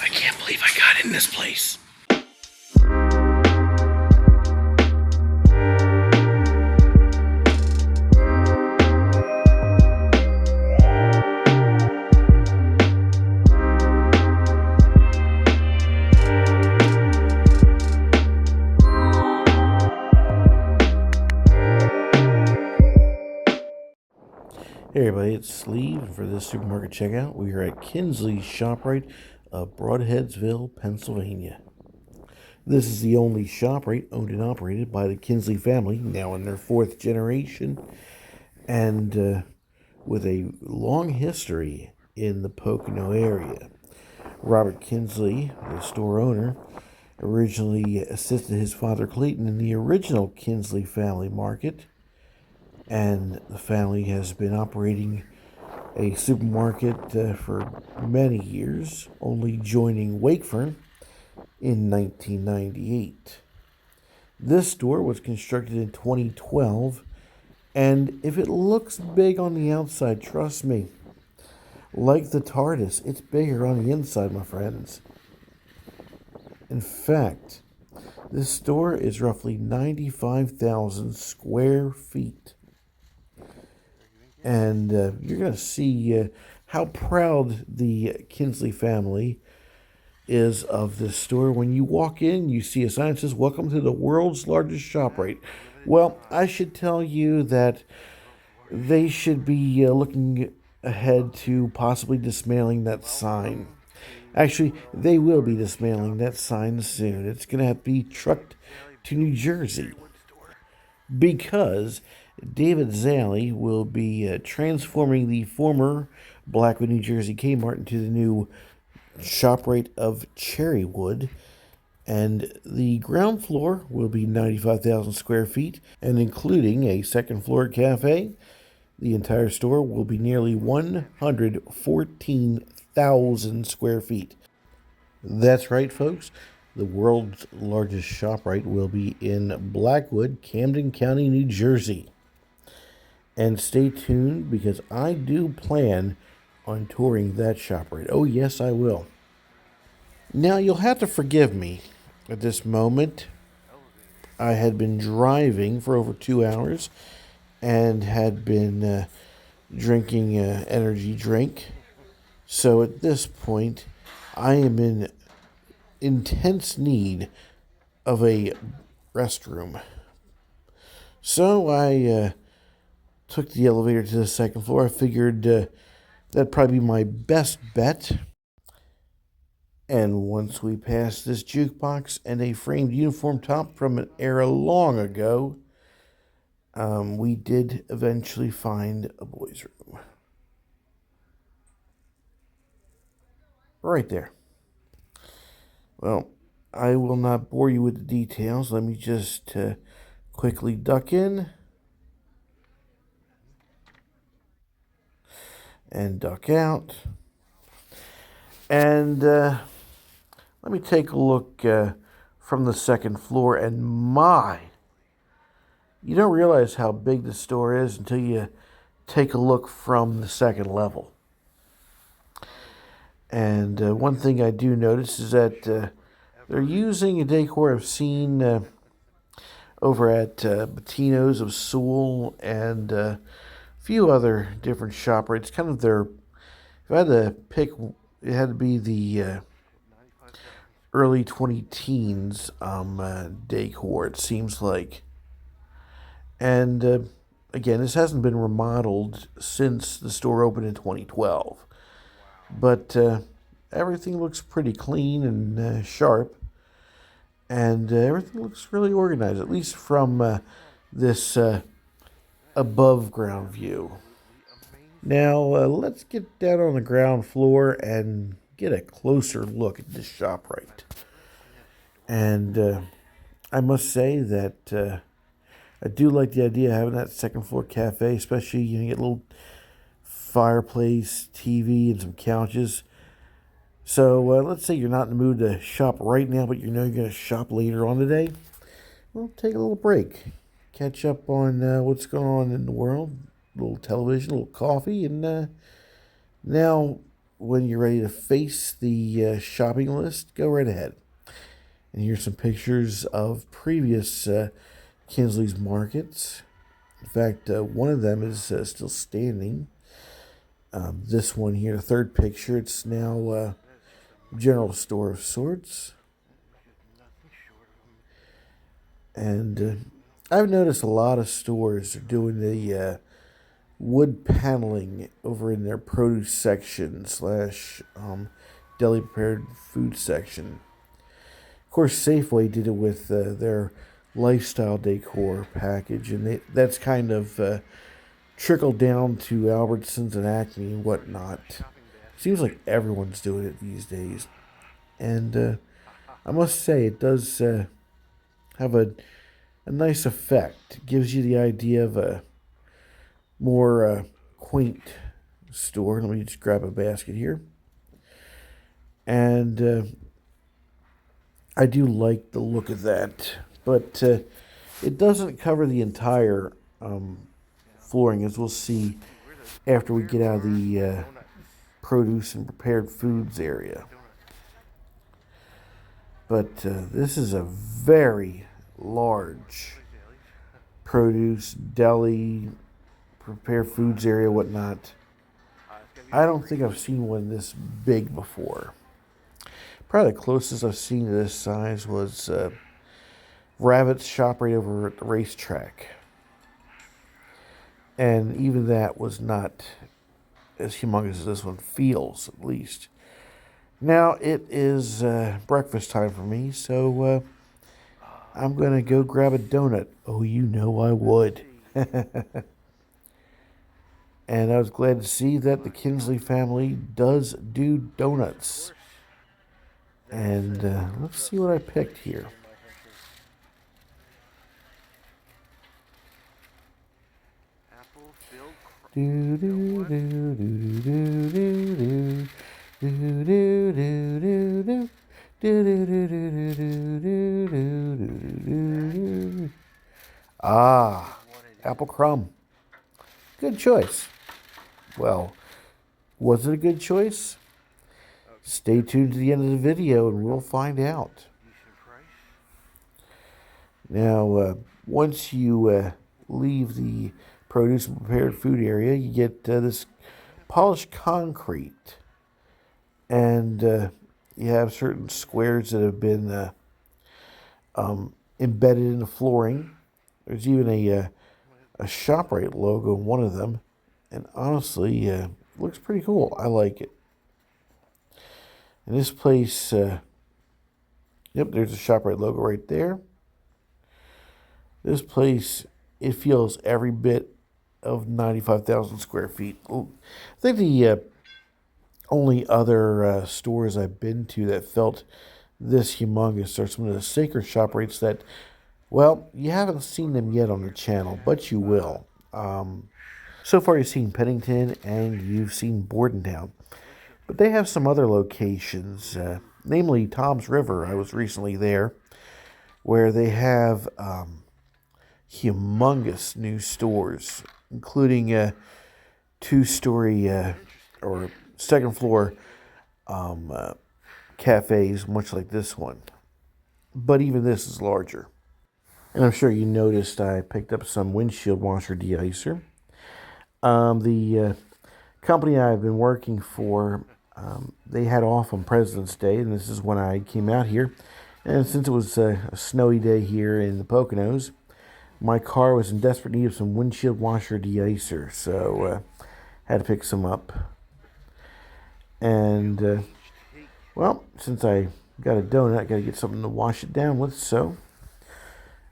I can't believe I got in this place. Hey everybody, it's Sleeve. For this supermarket checkout, we are at Kinsley's ShopRite of Broadheadsville, Pennsylvania. This is the only ShopRite owned and operated by the Kinsley family, now in their fourth generation, and with a long history in the Pocono area. Robert Kinsley, the store owner, originally assisted his father Clayton in the original Kinsley family market, and the family has been operating a supermarket for many years, only joining Wakefern in 1998. This store was constructed in 2012, and if it looks big on the outside, trust me, like the TARDIS, it's bigger on the inside, my friends. In fact, this store is roughly 95,000 square feet. And you're going to see how proud the Kinsley family is of this store. When you walk in, you see a sign that says, "Welcome to the world's largest ShopRite." Well, I should tell you that they should be looking ahead to possibly dismantling that sign. Actually, they will be dismantling that sign soon. It's going to have to be trucked to New Jersey, because David Zally will be transforming the former Blackwood, New Jersey Kmart into the new ShopRite of Cherrywood. And the ground floor will be 95,000 square feet, and including a second floor cafe, the entire store will be nearly 114,000 square feet. That's right, folks. The world's largest ShopRite will be in Blackwood, Camden County, New Jersey. And stay tuned, because I do plan on touring that ShopRite. Oh, yes, I will. Now, you'll have to forgive me at this moment. I had been driving for over 2 hours and had been drinking an energy drink. So at this point, I am in intense need of a restroom. So I took the elevator to the second floor. I figured that'd probably be my best bet. And once we passed this jukebox and a framed uniform top from an era long ago, we did eventually find a boys' room. Right there. Well, I will not bore you with the details. Let me just quickly duck in and duck out. And let me take a look from the second floor. And you don't realize how big the store is until you take a look from the second level. And one thing I do notice is that they're using a decor I've seen over at Bettino's of Sewell and a few other different ShopRites. Kind of their, if I had to pick, it had to be the early 20-teens decor, it seems like. And again, this hasn't been remodeled since the store opened in 2012. But everything looks pretty clean and sharp. And everything looks really organized, at least from this above ground view. Now, let's get down on the ground floor and get a closer look at this ShopRite. And I must say that I do like the idea of having that second floor cafe, especially you get a little fireplace, TV, and some couches. So let's say you're not in the mood to shop right now, but you know you're going to shop later on today. Well, take a little break. Catch up on what's going on in the world. A little television, a little coffee, and now when you're ready to face the shopping list, go right ahead. And here's some pictures of previous Kinsley's markets. In fact, one of them is still standing. This one here, the third picture, it's now a general store of sorts. And I've noticed a lot of stores are doing the wood paneling over in their produce section / deli prepared food section. Of course, Safeway did it with their lifestyle decor package, and that's kind of trickled down to Albertsons and Acme and whatnot. Seems like everyone's doing it these days. And I must say, it does have a nice effect. It gives you the idea of a more quaint store. Let me just grab a basket here. And I do like the look of that. But it doesn't cover the entire flooring, as we'll see after we get out of the produce and prepared foods area. But this is a very large produce, deli, prepared foods area, whatnot. I don't think I've seen one this big before. Probably the closest I've seen to this size was Rabbit's ShopRite over at the racetrack. And even that was not as humongous as this one feels, at least. Now it is breakfast time for me, so I'm going to go grab a donut. Oh, you know I would. And I was glad to see that the Kinsley family does do donuts. And let's see what I picked here. Do do do do do do do do do do. Ah, apple crumb. Good choice. Well, was it a good choice? Stay tuned to the end of the video and we'll find out. Now, once you leave the produce and prepared food area, you get this polished concrete. And you have certain squares that have been embedded in the flooring. There's even a ShopRite logo in one of them. And honestly, looks pretty cool. I like it. And this place, yep, there's a ShopRite logo right there. This place, it feels every bit of 95,000 square feet. I think the only other stores I've been to that felt this humongous are some of the sacred ShopRites that, well, you haven't seen them yet on the channel, but you will. So far you've seen Pennington and you've seen Bordentown. But they have some other locations, namely Tom's River. I was recently there, where they have humongous new stores, including a two-story or second floor cafes, much like this one. But even this is larger. And I'm sure you noticed I picked up some windshield washer de-icer. The company I've been working for, they had off on President's Day, and this is when I came out here. And since it was a snowy day here in the Poconos, my car was in desperate need of some windshield washer de-icer, so had to pick some up. And, well, since I got a donut, I got to get something to wash it down with, so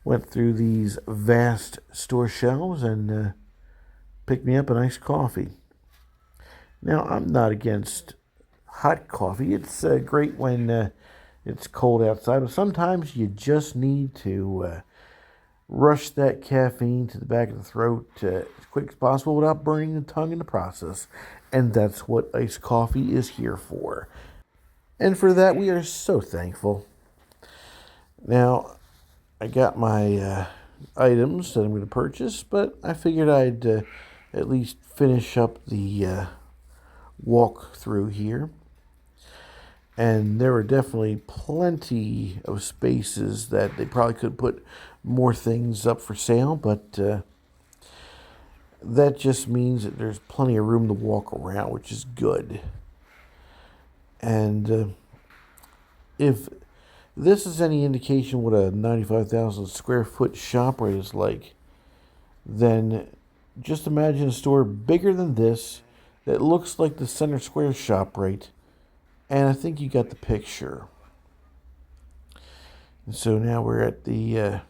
went through these vast store shelves and picked me up a nice coffee. Now, I'm not against hot coffee. It's great when it's cold outside, but sometimes you just need to rush that caffeine to the back of the throat as quick as possible without burning the tongue in the process. And that's what iced coffee is here for. And for that, we are so thankful. Now, I got my items that I'm going to purchase, but I figured I'd at least finish up the walk through here. And there were definitely plenty of spaces that they probably could put more things up for sale, but that just means that there's plenty of room to walk around, which is good. And if this is any indication what a 95,000 square foot ShopRite is like, then just imagine a store bigger than this that looks like the Center Square ShopRite, and I think you got the picture. And so now we're at the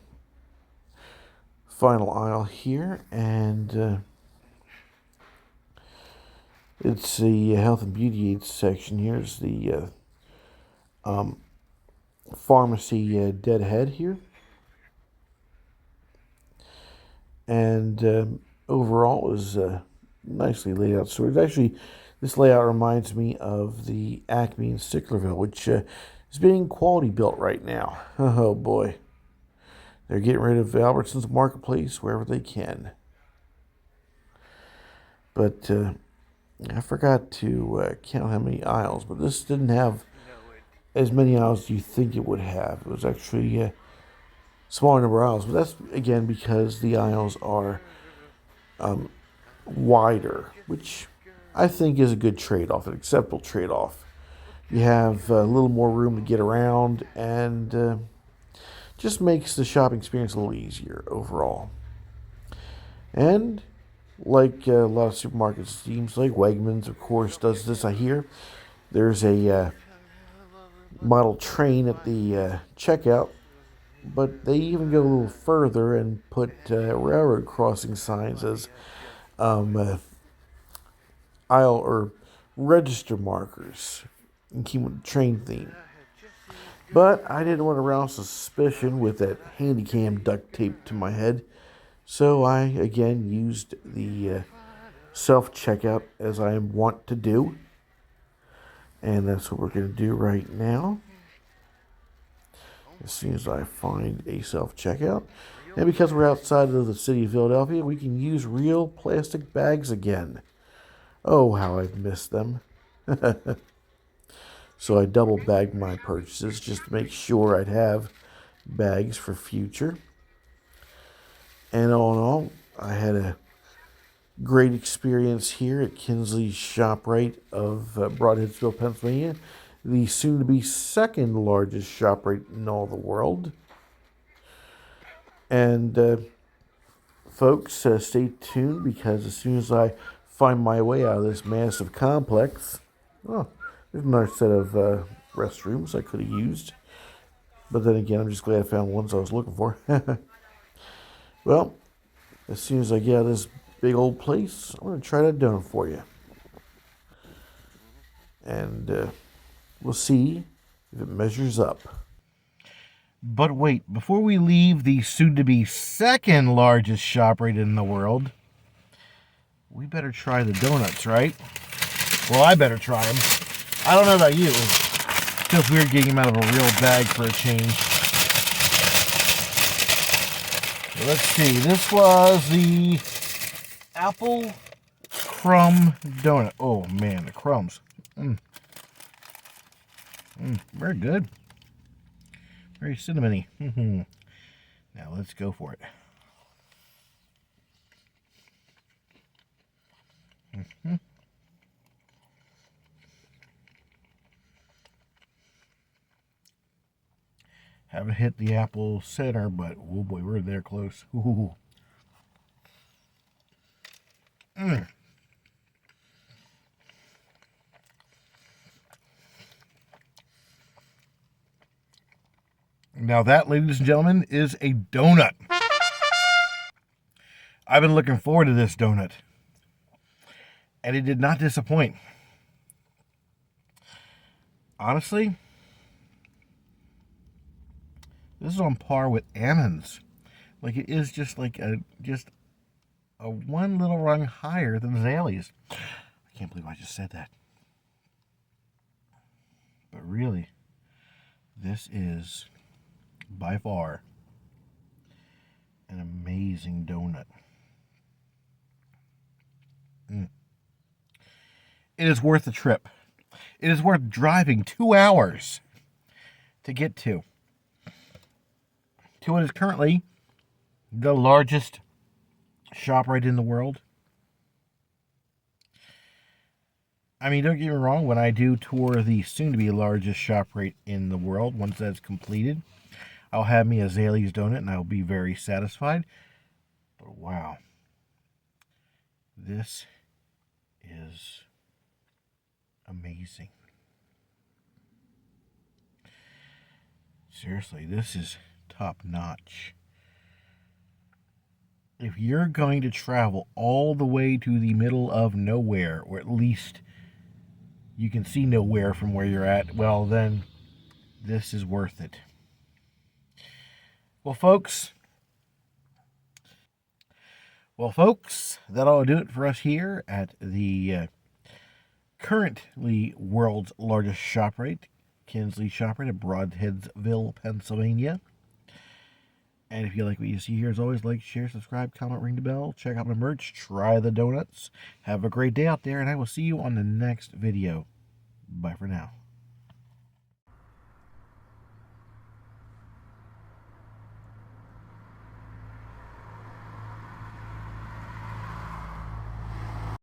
final aisle here, and it's the health and beauty aids section. Here's the pharmacy deadhead here. And overall is nicely laid out stores. Actually, this layout reminds me of the Acme in Sticklerville, which is being quality built right now. Oh boy. They're getting rid of Albertsons Marketplace wherever they can. But I forgot to count how many aisles, but this didn't have as many aisles as you think it would have. It was actually smaller number of aisles, but that's again because the aisles are wider, which I think is a good trade-off, an acceptable trade-off. You have a little more room to get around, and just makes the shopping experience a little easier overall. And like a lot of supermarkets, seems like Wegmans, of course, does this. I hear there's a model train at the checkout, but they even go a little further and put railroad crossing signs as aisle or register markers and keep with the train theme. But I didn't want to rouse suspicion with that handy cam duct taped to my head, so I again used the self-checkout as I want to do. And that's what we're going to do right now. As soon as I find a self-checkout. And because we're outside of the city of Philadelphia, we can use real plastic bags again. Oh, how I've missed them. So I double bagged my purchases just to make sure I'd have bags for future. And all in all, I had a great experience here at Kinsley's ShopRite of Broadheadsville, Pennsylvania, the soon-to-be second largest ShopRite in all the world. And folks, stay tuned, because as soon as I find my way out of this massive complex, there's another set of restrooms I could have used. But then again, I'm just glad I found ones I was looking for. Well, as soon as I get out of this big old place, I'm going to try that donut for you. And we'll see if it measures up. But wait, before we leave the soon-to-be second largest ShopRite in the world, we better try the donuts, right? Well, I better try them. I don't know about you. It feels weird getting them out of a real bag for a change. So let's see. This was the apple crumb donut. Oh, man, the crumbs. Very good. Very cinnamony. Now let's go for it. Haven't hit the apple center, but oh boy, we're there close. Ooh. Now that, ladies and gentlemen, is a donut. I've been looking forward to this donut, and it did not disappoint. Honestly, this is on par with Annan's. Like, it is just like a one little rung higher than Zaley's. I can't believe I just said that. But really, this is by far an amazing donut. it is worth the trip. It is worth driving 2 hours to get to what is currently the largest ShopRite in the world. I mean, don't get me wrong, when I do tour the soon-to-be largest ShopRite in the world, once that's completed, I'll have me a Zales donut and I'll be very satisfied. But wow, this is amazing. Seriously, this is top-notch. If you're going to travel all the way to the middle of nowhere, or at least you can see nowhere from where you're at, well, then this is worth it. Well, folks, that'll do it for us here at the currently world's largest ShopRite, Kinsley ShopRite at Broadheadsville, Pennsylvania. And if you like what you see here, as always, like, share, subscribe, comment, ring the bell, check out my merch, try the donuts. Have a great day out there, and I will see you on the next video. Bye for now.